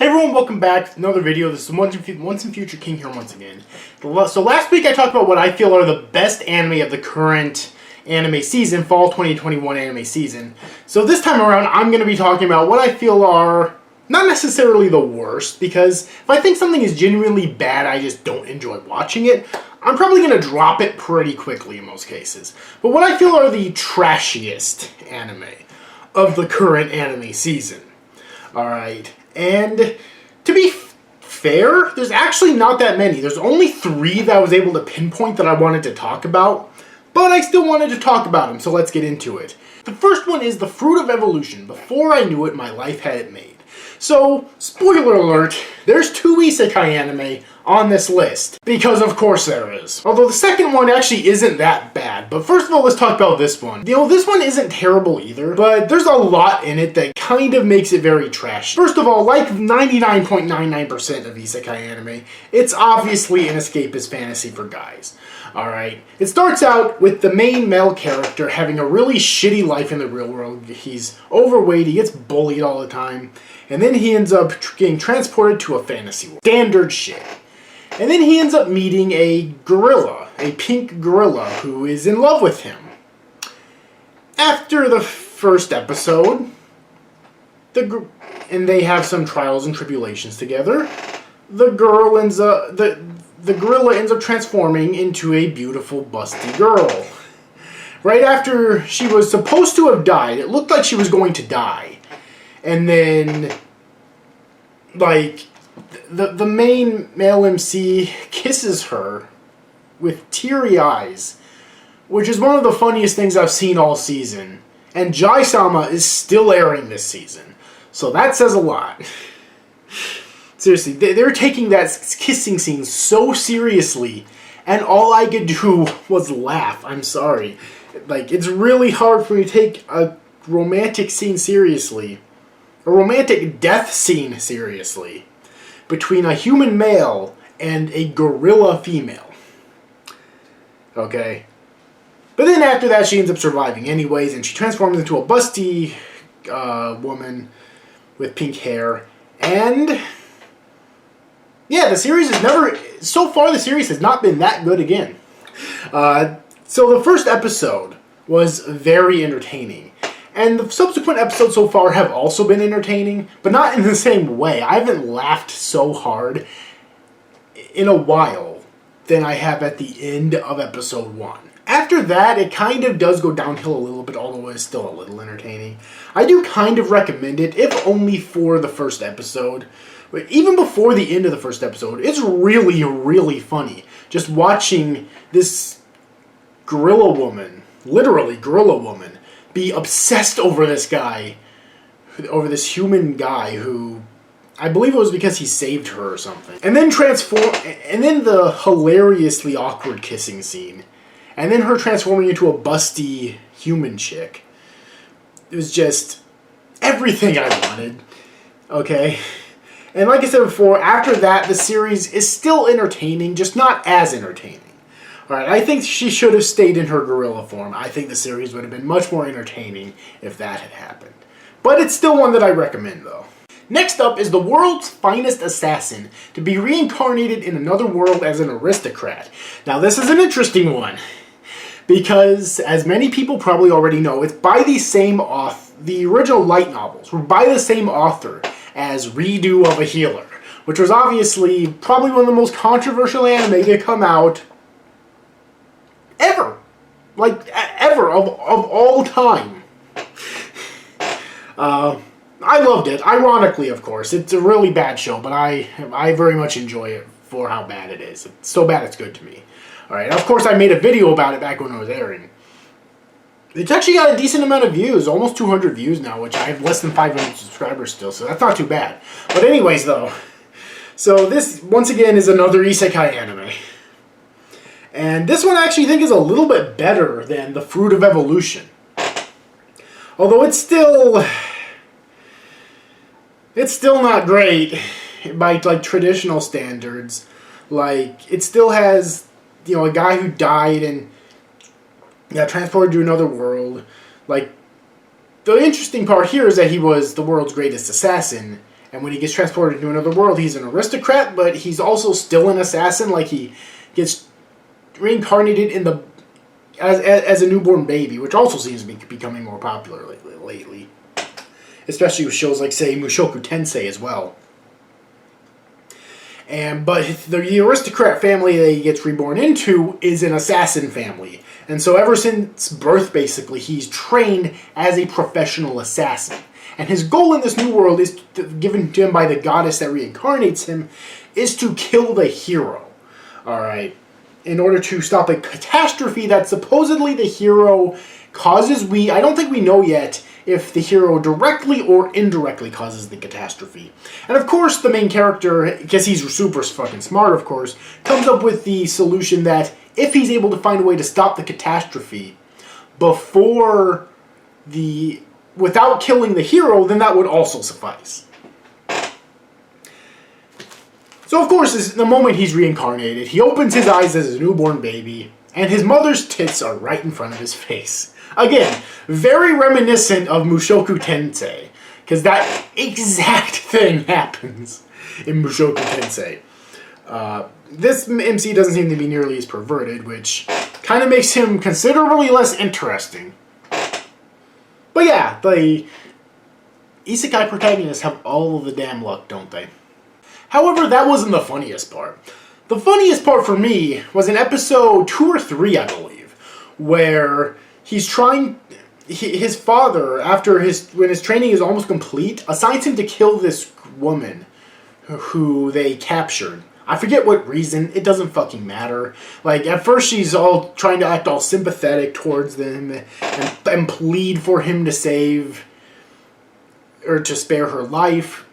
Hey everyone, welcome back to another video. This is Once in Future King here once again. So last week I talked about what I feel are the best anime of the current anime season, fall 2021 anime season. So this time around I'm going to be talking about what I feel are not necessarily the worst, because if I think something is genuinely bad, I just don't enjoy watching it. I'm probably going to drop it pretty quickly in most cases. But what I feel are the trashiest anime of the current anime season. Alright. And to be fair, there's actually not that many. There's only 3 that I was able to pinpoint that I wanted to talk about, but I still wanted to talk about them, so let's get into it. The first one is The Fruit of Evolution. Before I knew it, my life had it made. So, spoiler alert, there's 2 isekai anime on this list, because of course there is. Although the second one actually isn't that bad, but first of all, let's talk about this one. You know, this one isn't terrible either, but there's a lot in it that kind of makes it very trashy. First of all, like 99.99% of isekai anime, it's obviously an escapist fantasy for guys. Alright, it starts out with the main male character having a really shitty life in the real world. He's overweight, he gets bullied all the time, and then he ends up getting transported to a fantasy world. Standard shit. And then he ends up meeting a gorilla, a pink gorilla, who is in love with him. After the first episode, and they have some trials and tribulations together, the gorilla ends up transforming into a beautiful, busty girl. Right after she was supposed to have died, it looked like she was going to die. And then, like, the main male MC kisses her with teary eyes, which is one of the funniest things I've seen all season. And Jai-sama is still airing this season, so that says a lot. Seriously, they're taking that kissing scene so seriously, and all I could do was laugh. I'm sorry. Like, it's really hard for me to take a romantic scene seriously. A romantic death scene seriously. Between a human male and a gorilla female. Okay? But then after that, she ends up surviving anyways, and she transforms into a busty woman with pink hair. And yeah, the series has never... So far, the series has not been that good again. So the first episode was very entertaining. And the subsequent episodes so far have also been entertaining, but not in the same way. I haven't laughed so hard in a while than I have at the end of episode 1. After that, it kind of does go downhill a little bit, although it's still a little entertaining. I do kind of recommend it, if only for the first episode. But even before the end of the first episode, it's really, really funny. Just watching this gorilla woman, literally gorilla woman, be obsessed over this guy, over this human guy who, I believe it was because he saved her or something. And then the hilariously awkward kissing scene. And then her transforming into a busty human chick. It was just everything I wanted. Okay? And like I said before, after that, the series is still entertaining, just not as entertaining. Alright, I think she should have stayed in her gorilla form. I think the series would have been much more entertaining if that had happened. But it's still one that I recommend, though. Next up is the world's finest assassin to be reincarnated in another world as an aristocrat. Now, this is an interesting one, because, as many people probably already know, it's by the same author. The original light novels were by the same author as Redo of a Healer, which was obviously probably one of the most controversial anime to come out ever. Like, ever, of all time. I loved it. Ironically, of course. It's a really bad show, but I very much enjoy it for how bad it is. It's so bad it's good to me. Alright, of course I made a video about it back when it was airing. It's actually got a decent amount of views, almost 200 views now, which I have less than 500 subscribers still, so that's not too bad. But anyways, though, so this, once again, is another isekai anime. And this one I actually think is a little bit better than The Fruit of Evolution. Although it's still not great by, like, traditional standards. Like, it still has, you know, a guy who died and got transported to another world. Like, the interesting part here is that he was the world's greatest assassin, And when he gets transported to another world, he's an aristocrat, but he's also still an assassin. Like, he gets reincarnated in the as a newborn baby, which also seems to be becoming more popular lately. Especially with shows like, say, Mushoku Tensei as well. But the aristocrat family that he gets reborn into is an assassin family. And so ever since birth, basically, he's trained as a professional assassin. And his goal in this new world is given to him by the goddess that reincarnates him, is to kill the hero. Alright. In order to stop a catastrophe that supposedly the hero causes. I don't think we know yet if the hero directly or indirectly causes the catastrophe. And of course, the main character, because he's super fucking smart, of course, comes up with the solution that if he's able to find a way to stop the catastrophe without killing the hero, then that would also suffice. So of course, the moment he's reincarnated, he opens his eyes as a newborn baby, and his mother's tits are right in front of his face. Again, very reminiscent of Mushoku Tensei, because that exact thing happens in Mushoku Tensei. This MC doesn't seem to be nearly as perverted, which kind of makes him considerably less interesting. But yeah, the isekai protagonists have all of the damn luck, don't they? However, that wasn't the funniest part. The funniest part for me was in episode 2 or 3, I believe, where his father, when his training is almost complete, assigns him to kill this woman who they captured. I forget what reason, it doesn't fucking matter. Like, at first she's all trying to act all sympathetic towards them and plead for him to save, or to spare her life.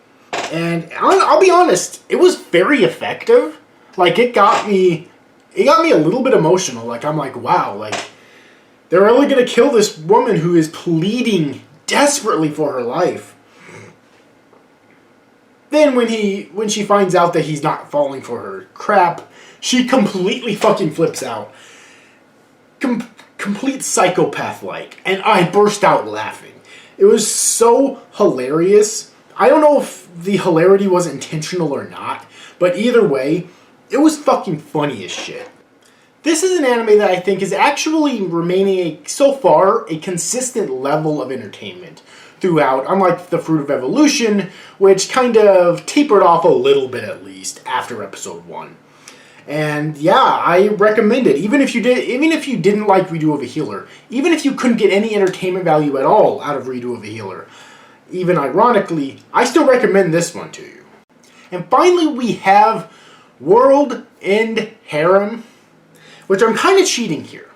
And I'll be honest, it was very effective. Like, it got me a little bit emotional. Like, I'm like, wow, like, they're really gonna kill this woman who is pleading desperately for her life. Then when she finds out that he's not falling for her crap, she completely fucking flips out. Complete psychopath-like. And I burst out laughing. It was so hilarious. I don't know if the hilarity was intentional or not, but either way, it was fucking funny as shit. This is an anime that I think is actually remaining, so far, a consistent level of entertainment throughout, unlike The Fruit of Evolution, which kind of tapered off a little bit at least after episode 1. And yeah, I recommend it. Even if you didn't like Redo of a Healer, even if you couldn't get any entertainment value at all out of Redo of a Healer, even ironically, I still recommend this one to you. And finally, we have World End Harem, which I'm kind of cheating here.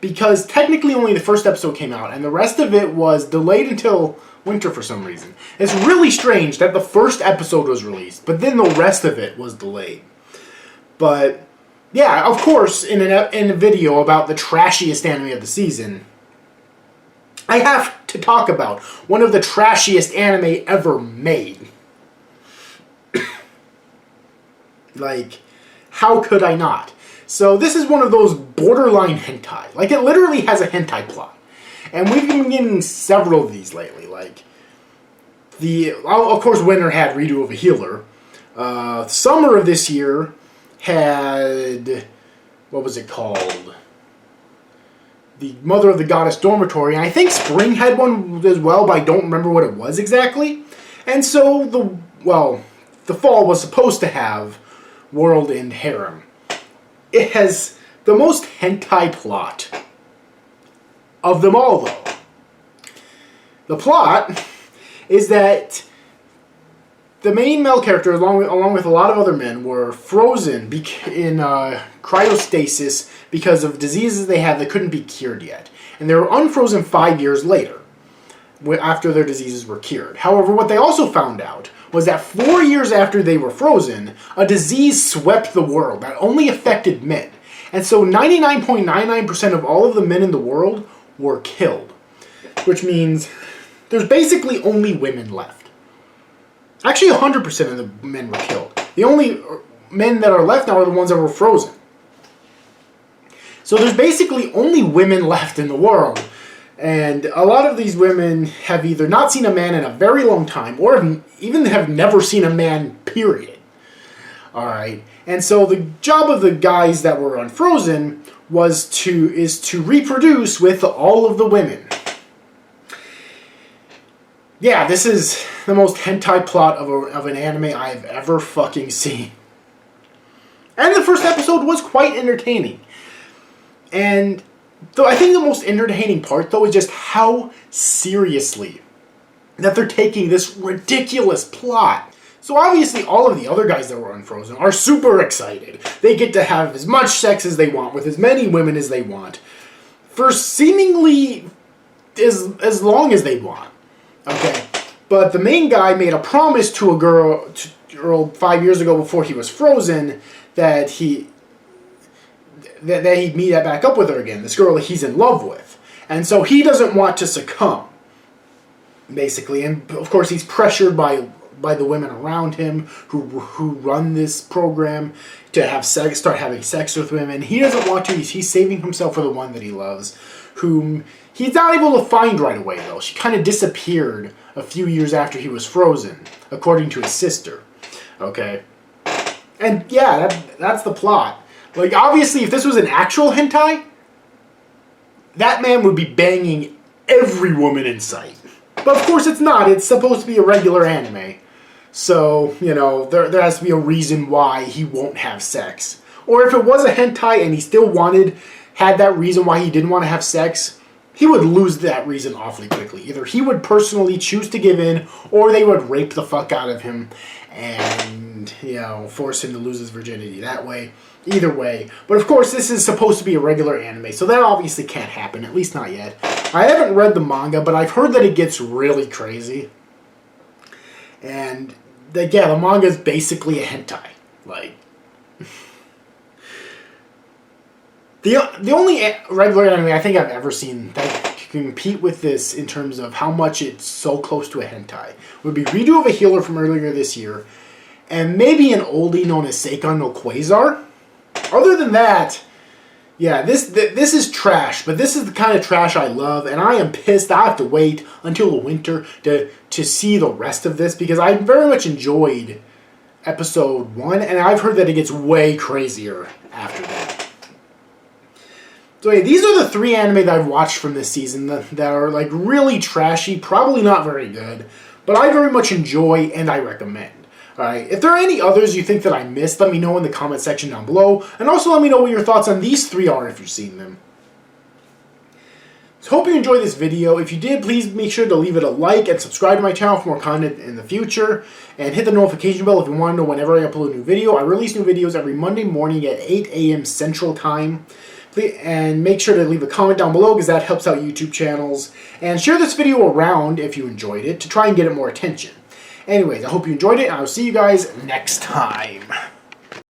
Because technically only the first episode came out, and the rest of it was delayed until winter for some reason. It's really strange that the first episode was released, but then the rest of it was delayed. But, yeah, of course, in a video about the trashiest anime of the season, I have to talk about one of the trashiest anime ever made. Like, how could I not? So this is one of those borderline hentai. Like, it literally has a hentai plot. And we've been getting several of these lately. Like, of course, winter had Redo of a Healer. Summer of this year had, what was it called? The Mother of the Goddess Dormitory. And I think spring had one as well, but I don't remember what it was exactly. And so, the fall was supposed to have World End Harem. It has the most hentai plot of them all, though. The plot is that the main male character, along with a lot of other men, were frozen in cryostasis because of diseases they had that couldn't be cured yet. And they were unfrozen 5 years later, after their diseases were cured. However, what they also found out was that 4 years after they were frozen, a disease swept the world that only affected men. And so 99.99% of all of the men in the world were killed. Which means there's basically only women left. Actually, 100% of the men were killed. The only men that are left now are the ones that were frozen. So there's basically only women left in the world And a lot of these women have either not seen a man in a very long time or even have never seen a man, period. Alright? And so the job of the guys that were unfrozen is to reproduce with all of the women. Yeah, this is the most hentai plot of an anime I've ever fucking seen. And the first episode was quite entertaining. And though I think the most entertaining part, though, is just how seriously that they're taking this ridiculous plot. So obviously all of the other guys that were unfrozen are super excited. They get to have as much sex as they want with as many women as they want for seemingly as long as they want. Okay, but the main guy made a promise to a girl 5 years ago before he was frozen that he'd meet back up with her again, this girl that he's in love with. And so he doesn't want to succumb, basically. And of course he's pressured by the women around him who run this program to start having sex with women. He doesn't want to. He's saving himself for the one that he loves, whom he's not able to find right away, though. She kind of disappeared a few years after he was frozen, according to his sister. Okay? And yeah, that's the plot. Like, obviously, if this was an actual hentai, that man would be banging every woman in sight. But of course it's not. It's supposed to be a regular anime. So, you know, there has to be a reason why he won't have sex. Or if it was a hentai and he still had that reason why he didn't want to have sex, he would lose that reason awfully quickly. Either he would personally choose to give in, or they would rape the fuck out of him and, you know, force him to lose his virginity that way. Either way. But of course, this is supposed to be a regular anime, so that obviously can't happen, at least not yet. I haven't read the manga, but I've heard that it gets really crazy. And, yeah, the manga is basically a hentai. Like, the only regular anime I think I've ever seen that can compete with this in terms of how much it's so close to a hentai would be Redo of a Healer from earlier this year, and maybe an oldie known as Seikon no Quasar. Other than that, yeah, this is trash, but this is the kind of trash I love, and I am pissed I have to wait until the winter to see the rest of this, because I very much enjoyed episode 1, and I've heard that it gets way crazier after that. So yeah, these are the 3 anime that I've watched from this season that are like really trashy, probably not very good, but I very much enjoy and I recommend. Alright, if there are any others you think that I missed, let me know in the comment section down below, and also let me know what your thoughts on these 3 are if you've seen them. So hope you enjoyed this video. If you did, please make sure to leave it a like and subscribe to my channel for more content in the future, and hit the notification bell if you want to know whenever I upload a new video. I release new videos every Monday morning at 8 a.m. Central Time. And make sure to leave a comment down below because that helps out YouTube channels. And share this video around if you enjoyed it to try and get it more attention. Anyways, I hope you enjoyed it, and I'll see you guys next time.